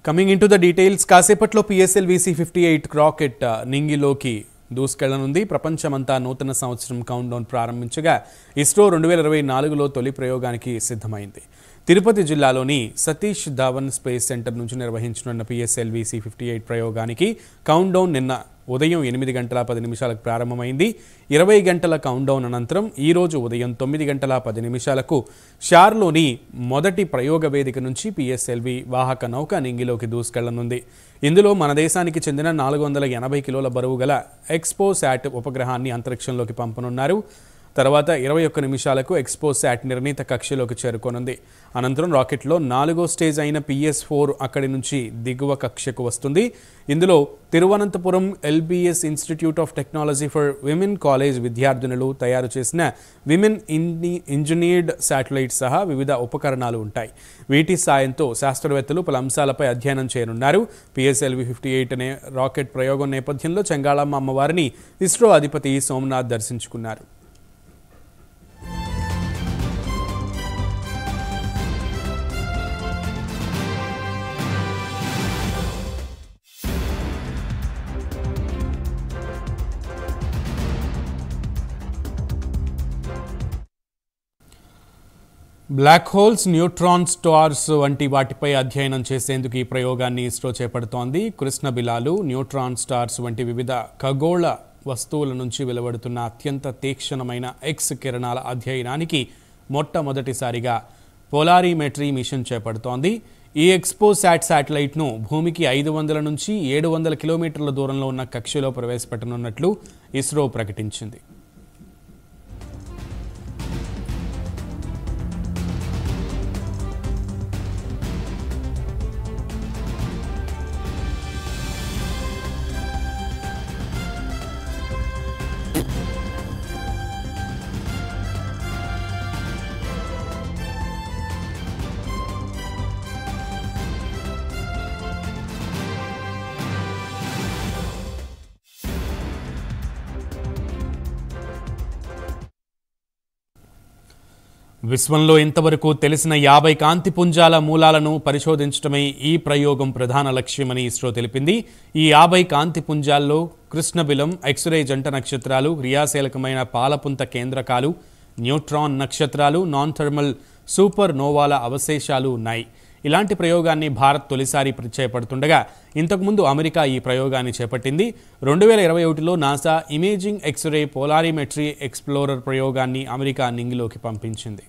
Coming in to the details, కాసేపట్లో PSLV-C58 rocket నింగిలోకి దూసుకెళ్లనుంది. ప్రపంచమంతా నూతన సంవత్సరం కౌంట్ డౌన్ ప్రారంభించగా ఇస్రో 2024లో తొలి ప్రయోగానికి సిద్ధమైంది. తిరుపతి జిల్లాలోని సతీష్ ధావన్ స్పేస్ సెంటర్ నుంచి నిర్వహించనున్న PSLV-C58 ప్రయోగానికి కౌంట్ డౌన్ నిన్న ఉదయం 8:10 ప్రారంభమైంది. 20 గంటల కౌంట్ డౌన్ అనంతరం ఈరోజు ఉదయం 9:10 షార్లోని మొదటి ప్రయోగ వేదిక నుంచి PSLV వాహక నౌక నింగిలోకి దూసుకెళ్లనుంది. ఇందులో మన దేశానికి చెందిన 480 కిలోల బరువు గల ఎక్స్పోసాట్ ఉపగ్రహాన్ని అంతరిక్షంలోకి పంపనున్నారు. తర్వాత 21 నిమిషాలకు ఎక్స్పోసాట్ నిర్ణీత కక్షలోకి చేరుకోనుంది. అనంతరం రాకెట్లో 4వ స్టేజ్ అయిన PS4 అక్కడి నుంచి దిగువ కక్షకు వస్తుంది. ఇందులో Thiruvananthapuram LBS institute of technology for women college విద్యార్థినులు తయారు చేసిన విమెన్ ఇంజనీర్డ్ శాటిలైట్ సహా వివిధ ఉపకరణాలు ఉంటాయి. వీటి సాయంతో శాస్త్రవేత్తలు పలు అంశాలపై అధ్యయనం చేయనున్నారు. PSLV-58 అనే రాకెట్ ప్రయోగం నేపథ్యంలో చెంగాళమ్మ అమ్మవారిని ఇస్రో అధిపతి సోమనాథ్ దర్శించుకున్నారు. బ్లాక్ హోల్స్, న్యూట్రాన్ స్టార్స్ వంటి వాటిపై అధ్యయనం చేసేందుకు ఈ ప్రయోగాన్ని ఇస్రో చేపడుతోంది. కృష్ణబిలాలు, న్యూట్రాన్ స్టార్స్ వంటి వివిధ ఖగోళ వస్తువుల నుంచి వెలువడుతున్న అత్యంత తీక్షణమైన ఎక్స్ కిరణాల అధ్యయనానికి మొట్టమొదటిసారిగా పోలారిమెట్రీ మిషన్ చేపడుతోంది. ఈ ఎక్స్పోసాట్ శాటిలైట్ను భూమికి 500 నుంచి 700 కిలోమీటర్ల దూరంలో ఉన్న కక్షలో ప్రవేశపెట్టనున్నట్లు ఇస్రో ప్రకటించింది. విశ్వంలో ఇంతవరకు తెలిసిన 50 కాంతిపుంజాల మూలాలను పరిశోధించడమే ఈ ప్రయోగం ప్రధాన లక్ష్యమని ఇస్రో తెలిపింది. ఈ 50 కాంతిపుంజాల్లో కృష్ణబిలం, ఎక్స్రే జంట నక్షత్రాలు, క్రియాశీలకమైన పాలపుంత కేంద్రకాలు, న్యూట్రాన్ నక్షత్రాలు, నాన్ థర్మల్ సూపర్ నోవాల అవశేషాలు ఉన్నాయి. ఇలాంటి ప్రయోగాన్ని భారత్ తొలిసారి చేపడుతుండగా ఇంతకుముందు అమెరికా ఈ ప్రయోగాన్ని చేపట్టింది. 2021లో నాసా ఇమేజింగ్ ఎక్స్రే పోలారిమెట్రీ ఎక్స్ప్లోరర్ ప్రయోగాన్ని అమెరికా నింగిలోకి పంపించింది.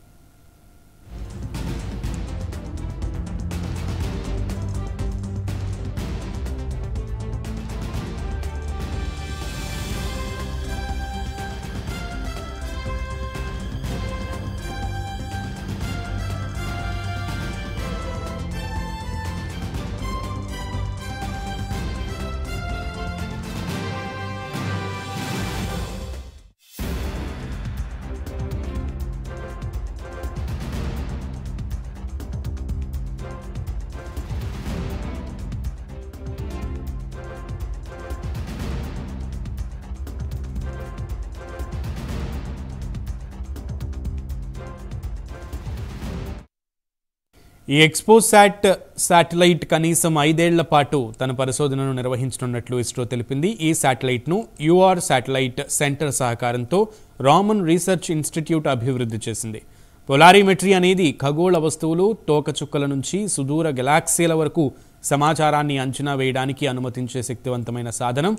ఈ ఎక్స్పోసాట్ శాటిలైట్ కనీసం 5 ఏళ్ల పాటు తన పరిశోధనను నిర్వహించనున్నట్లు ఇస్రో తెలిపింది. ఈ శాటిలైట్ను UR శాటిలైట్ సెంటర్ సహకారంతో రామన్ రీసెర్చ్ ఇన్స్టిట్యూట్ అభివృద్ధి చేసింది. పోలారిమెట్రీ అనేది ఖగోళ వస్తువులు, తోకచుక్కల నుంచి సుదూర గెలాక్సీల వరకు సమాచారాన్ని అంచనా వేయడానికి అనుమతించే శక్తివంతమైన సాధనం.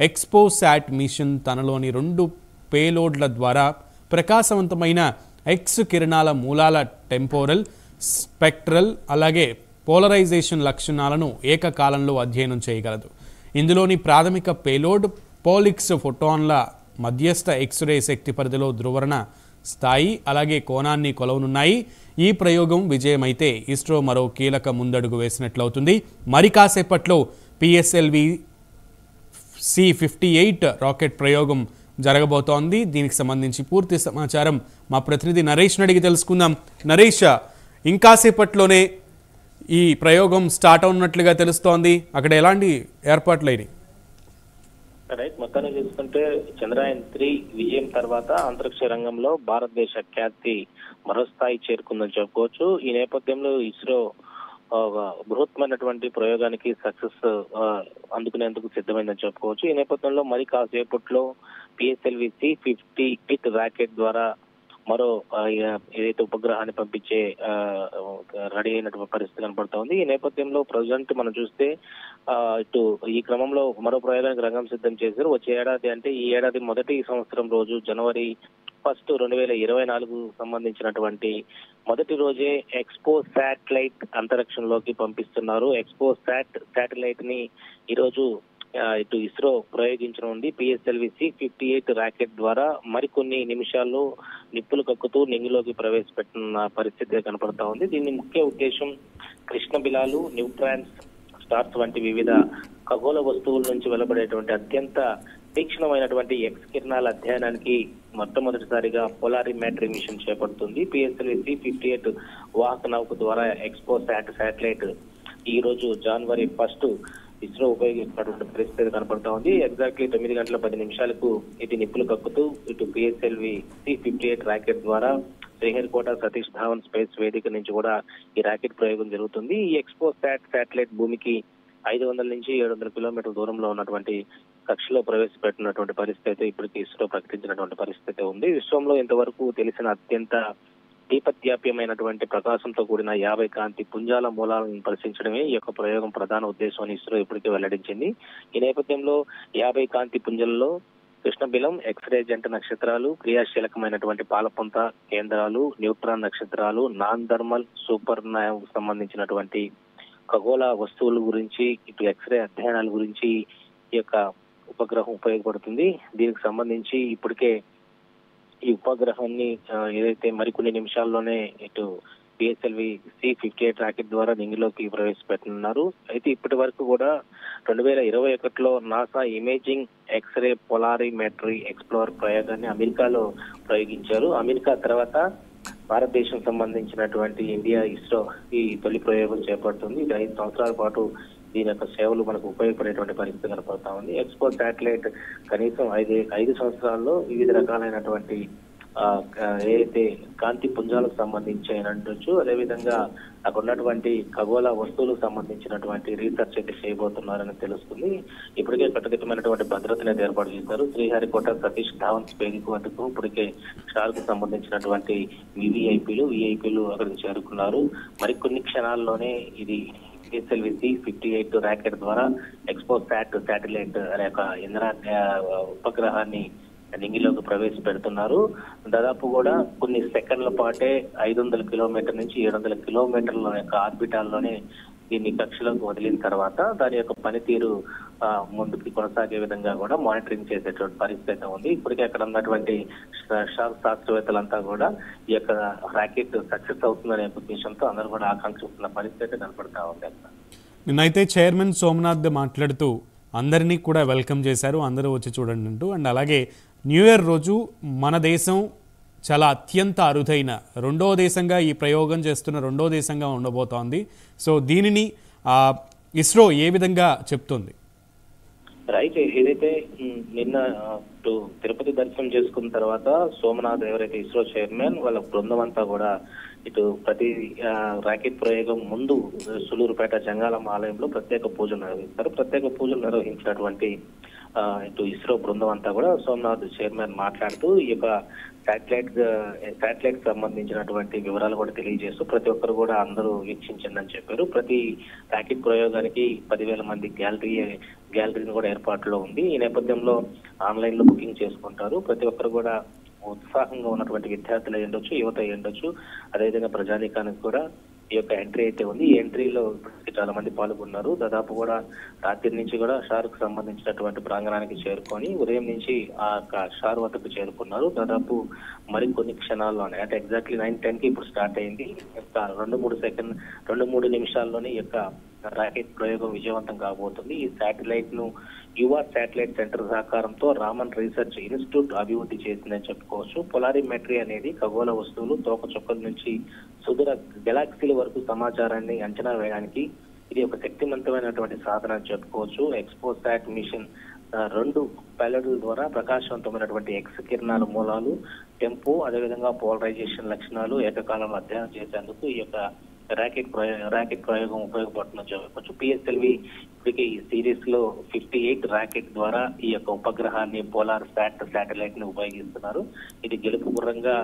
ఎక్స్పోసాట్ మిషన్ తనలోని 2 పేలోడ్ల ద్వారా ప్రకాశవంతమైన ఎక్స్ కిరణాల మూలాల టెంపోరల్, స్పెక్ట్రల్ అలాగే పోలరైజేషన్ లక్షణాలను ఏకకాలంలో అధ్యయనం చేయగలదు. ఇందులోని ప్రాథమిక పేలోడ్ పోలిక్స్ ఫోటాన్ల మధ్యస్థ ఎక్స్రే శక్తి పరిధిలో ధృవరణ స్థాయి అలాగే కోణాన్ని కొలవనున్నాయి. ఈ ప్రయోగం విజయమైతే ఇస్రో మరో కీలక ముందడుగు వేసినట్లవుతుంది. మరి కాసేపట్లో PSLV-C58 రాకెట్ ప్రయోగం జరగబోతోంది. దీనికి సంబంధించి పూర్తి సమాచారం మా ప్రతినిధి నరేష్ అడిగి తెలుసుకుందాం. నరేష్, ఇంకాసేపట్లోనే ఈ ప్రయోగం స్టార్ట్ అవుతున్నట్లుగా తెలుస్తోంది. అక్కడ ఎలాంటి ఏర్పాట్లు అయినాయి? రైట్, మొత్తాన్ని చూసుకుంటే చంద్రయాన్-3 విజయం తర్వాత అంతరిక్ష రంగంలో భారతదేశ ఖ్యాతి మరో స్థాయి చేరుకుందని చెప్పుకోవచ్చు. ఈ నేపథ్యంలో ఇస్రో బృహత్మైనటువంటి ప్రయోగానికి సక్సెస్ అందుకునేందుకు సిద్ధమైందని చెప్పుకోవచ్చు. ఈ నేపథ్యంలో మరి కాసేపట్లో PSLV C-58 రాకెట్ ద్వారా మరో ఏదైతే ఉపగ్రహాన్ని పంపించే రెడీ అయినటువంటి పరిస్థితి కనపడతా ఉంది. ఈ నేపథ్యంలో ప్రజెంట్ మనం చూస్తే ఇటు ఈ క్రమంలో మరో ప్రయోగానికి రంగం సిద్ధం చేశారు. వచ్చే ఏడాది అంటే ఈ ఏడాది మొదటి సంవత్సరం రోజు జనవరి 1 2024 సంబంధించినటువంటి మొదటి రోజే ఎక్స్పో శాటిలైట్ అంతరిక్షంలోకి పంపిస్తున్నారు. ఎక్స్పో శాటిలైట్ ని ఈరోజు ఇటు ఇస్రో ప్రయోగించనుంది. PSLV C-58 రాకెట్ ద్వారా మరికొన్ని నిమిషాల్లో నిప్పులు కక్కుతూ నింగిలోకి ప్రవేశపెట్టిన పరిస్థితి కనపడతా ఉంది. దీని ముఖ్య ఉద్దేశం కృష్ణ బిలాలు, న్యూట్రాన్స్, స్టార్స్ వంటి వివిధ ఖగోళ వస్తువుల నుంచి వెలువడేటువంటి అత్యంత తీక్షణమైనటువంటి ఎక్స్ కిరణాల అధ్యయనానికి మొట్టమొదటిసారిగా పోలారిమెట్రీ మిషన్ చేపడుతుంది. PSLV C-58 వాహక నౌక ద్వారా ఎక్స్పో శాటిలైట్ ఈ రోజు జనవరి 1 ఇస్రో ఉపయోగిస్తున్నటువంటి పరిస్థితి కనపడతా ఉంది. ఎగ్జాక్ట్లీ 9:10 ఇది నిప్పులు కక్కుతూ ఇటు PSLV C-58 రాకెట్ ద్వారా శ్రీహరికోట సతీష్ ధావన్ స్పేస్ వేదిక నుంచి కూడా ఈ రాకెట్ ప్రయోగం జరుగుతుంది. ఈ ఎక్స్పో శాటిలైట్ భూమికి 500 నుంచి 700 కిలోమీటర్ల దూరంలో ఉన్నటువంటి కక్షలో ప్రవేశపెట్టినటువంటి పరిస్థితి అయితే ఇప్పటికీ ఇస్రో ప్రకటించినటువంటి పరిస్థితి ఉంది. విశ్వంలో ఇంతవరకు తెలిసిన అత్యంత దీపద్యాప్యమైనటువంటి ప్రకాశంతో కూడిన 50 కాంతి పుంజాల మూలాలను పరిశీలించడమే ఈ యొక్క ప్రయోగం ప్రధాన ఉద్దేశం అని ఇస్రో ఇప్పటికే వెల్లడించింది. ఈ నేపథ్యంలో 50 కాంతి పుంజలలో కృష్ణబిలం, ఎక్స్రే జంట నక్షత్రాలు, క్రియాశీలకమైనటువంటి పాలపొంత కేంద్రాలు, న్యూట్రాన్ నక్షత్రాలు, నాన్ థర్మల్ సూపర్ నోవాకు సంబంధించినటువంటి ఖగోళ వస్తువుల గురించి ఇటు ఎక్స్రే అధ్యయనాల గురించి ఈ యొక్క ఉపగ్రహం ఉపయోగపడుతుంది. దీనికి సంబంధించి ఇప్పటికే ఈ ఉపగ్రహాన్ని ఏదైతే మరికొన్ని నిమిషాల్లోనే ఇటు PSLV C-58 రాకెట్ ద్వారా నింగిలోకి ప్రవేశపెట్టనున్నారు. అయితే ఇప్పటి వరకు కూడా 2021లో నాసా ఇమేజింగ్ ఎక్స్రే పోలారిమెట్రీ ఎక్స్ప్లోర్ ప్రయోగాన్ని అమెరికాలో ప్రయోగించారు. అమెరికా తర్వాత భారతదేశం సంబంధించినటువంటి ఇండియా ఇస్రో ఈ తొలి ప్రయోగం చేపడుతుంది. ఇది 5 సంవత్సరాల పాటు దీని యొక్క సేవలు మనకు ఉపయోగపడేటువంటి పరిస్థితి కనపడతా ఉంది. ఎక్స్పో శాటిలైట్ కనీసం 5 సంవత్సరాల్లో వివిధ రకాలైనటువంటి ఏదైతే కాంతి పుంజాలకు సంబంధించి అయినట్టు అదేవిధంగా అక్కడ ఉన్నటువంటి ఖగోళ వస్తువులకు సంబంధించినటువంటి రీసెర్చ్ అయితే చేయబోతున్నారని తెలుస్తుంది. ఇప్పటికే కట్టుదిట్టమైనటువంటి భద్రతను ఏర్పాటు చేశారు. శ్రీహరికోట సతీష్ ధావన్ స్పేస్ వద్దకు ఇప్పటికే షార్కు సంబంధించినటువంటి విఐపీలు అక్కడికి చేరుకున్నారు. మరికొన్ని క్షణాల్లోనే ఇది PSLV C-58 రాకెట్ ద్వారా ఎక్స్పో శాటిలైట్ అనే ఒక ఉపగ్రహాన్ని నింగిలోకి ప్రవేశపెడుతున్నారు. దాదాపు కూడా కొన్ని సెకండ్ల పాటే 500 కిలోమీటర్ నుంచి 700 కిలోమీటర్ల యొక్క ఆర్బిటాల్లోనే దీన్ని కక్షలోకి వదిలిన తర్వాత దాని యొక్క పనితీరు ముందుకు కొనసాగే విధంగా కూడా మానిటరింగ్ చేసేటువంటి పరిస్థితి ఉంది. ఇప్పటికే అక్కడ ఉన్నటువంటి శాస్త్రవేత్తలంతా కూడా ఈ యొక్క రాకెట్ సక్సెస్ అవుతుందనే ఉద్దేశంతో అందరూ కూడా ఆకాంక్షిస్తున్న పరిస్థితి కనపడతా ఉంది. నిన్నైతే చైర్మన్ సోమనాథ్ మాట్లాడుతూ అందరినీ కూడా వెల్కమ్ చేశారు, అందరూ వచ్చి చూడండి అంటూ. అండ్ అలాగే న్యూ ఇయర్ రోజు మన దేశం చాలా అత్యంత అరుదైన రెండో దేశంగా ఈ ప్రయోగం చేస్తున్న రెండో దేశంగా ఉండబోతోంది. సో దీనిని ఇస్రో ఏ విధంగా చెప్తుంది? రైట్, ఏదైతే నిన్న తిరుపతి దర్శనం చేసుకున్న తర్వాత సోమనాథ్ ఎవరైతే ఇస్రో చైర్మన్ వాళ్ళ బృందం అంతా కూడా ఇటు ప్రతి రాకెట్ ప్రయోగం ముందు సులూరుపేట జంగాలమ్మ ఆలయంలో ప్రత్యేక పూజలు నిర్వహిస్తారు. ప్రత్యేక పూజలు నిర్వహించినటువంటి ఇటు ఇస్రో బృందం అంతా కూడా సోమనాథ్ చైర్మన్ మాట్లాడుతూ ఈ యొక్క శాటిలైట్ సంబంధించినటువంటి వివరాలు కూడా తెలియజేస్తూ ప్రతి ఒక్కరు కూడా అందరూ వీక్షించండి అని చెప్పారు. ప్రతి రాకెట్ ప్రయోగానికి 10,000 మంది గ్యాలరీని కూడా ఏర్పాటులో ఉంది. ఈ నేపథ్యంలో ఆన్లైన్ లో బుకింగ్ చేసుకుంటారు. ప్రతి ఒక్కరు కూడా ఉత్సాహంగా ఉన్నటువంటి విద్యార్థులు ఉండొచ్చు, యువత ఉండొచ్చు, అదేవిధంగా ప్రజానీకానికి కూడా ఈ యొక్క ఎంట్రీ అయితే ఉంది. ఈ ఎంట్రీలో చాలా మంది పాల్గొన్నారు. దాదాపు కూడా రాత్రి నుంచి కూడా షార్కు సంబంధించినటువంటి ప్రాంగణానికి చేరుకొని ఉదయం నుంచి ఆ షార్ వద్దకు చేరుకున్నారు. దాదాపు మరికొన్ని క్షణాల్లోనే అంటే ఎగ్జాక్ట్లీ 9:10కి ఇప్పుడు స్టార్ట్ అయింది. 2-3 నిమిషాల్లోనే ఈ యొక్క రాకెట్ ప్రయోగం విజయవంతం కాబోతుంది. ఈ శాటిలైట్ ను యువ శాటిలైట్ సెంటర్ సహకారంతో రామన్ రీసెర్చ్ ఇన్స్టిట్యూట్ అభివృద్ధి చేసిందని చెప్పుకోవచ్చు. పొలారిమెట్రీ అనేది ఖగోళ వస్తువులు, తోకచుక్కల నుంచి సుదూర గెలాక్సీల వరకు సమాచారాన్ని అంచనా వేయడానికి ఇది ఒక శక్తివంతమైనటువంటి సాధన అని చెప్పుకోవచ్చు. ఎక్స్పోసాట్ మిషన్ 2 పైలట్ల ద్వారా ప్రకాశవంతమైనటువంటి ఎక్స్ కిరణాల మూలాలు, టెంపో, అదేవిధంగా పోలరైజేషన్ లక్షణాలు ఏకకాలంలో అధ్యయనం చేసేందుకు ఈ యొక్క ర్యాకెట్ ప్రయోగం ఉపయోగపడుతుందని చెప్పవచ్చు. పిఎస్ఎల్వి ఇప్పటికే ఈ సిరీస్ లో 58 ర్యాకెట్ ద్వారా ఈ యొక్క ఉపగ్రహాన్ని పోలార్ శాటిలైట్ ని ఉపయోగిస్తున్నారు. ఇది గెలుపు గుర్రంగా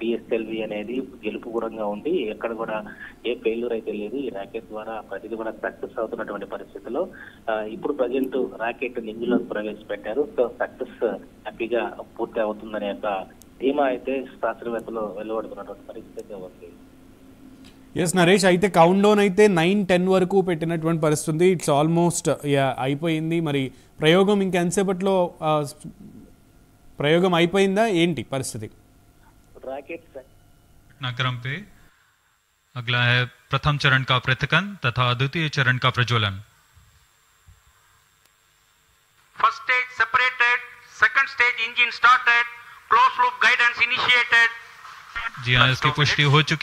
పిఎస్ఎల్వి అనేది గెలుపు గుర్రంగా ఉండి ఎక్కడ కూడా ఏ ఫెయిల్యూర్ అయితే లేదు. ఈ ర్యాకెట్ ద్వారా ప్రతిదీ కూడా సక్సెస్ అవుతున్నటువంటి పరిస్థితిలో ఇప్పుడు ప్రజెంట్ ర్యాకెట్ నింగిలోకి ప్రవేశపెట్టారు. సో సక్సెస్ హ్యాపీగా పూర్తి అవుతుందనే యొక్క ధీమా అయితే శాస్త్రవేత్తలు వెలువడుతున్నటువంటి పరిస్థితి ఉంది. ఎస్ నరేష్, అయితే కౌంట్ డౌన్ అయితే 9-10 వరకు పెట్టినటువంటి పరిస్థితి. ఇట్స్ ఆల్మోస్ట్ అయిపోయింది. మరి ప్రయోగం ఇంకెంతసేపట్లో ప్రయోగం అయిపోయిందా ఏంటి పరిస్థితి? रॉकेट घटनाक्रम पे अगला है प्रथम चरण का पृथक्कन तथा द्वितीय चरण का प्रज्वलन. First stage separated, second stage engine started, closed loop guidance initiated. जी हाँ, इसकी पुष्टि हो चुकी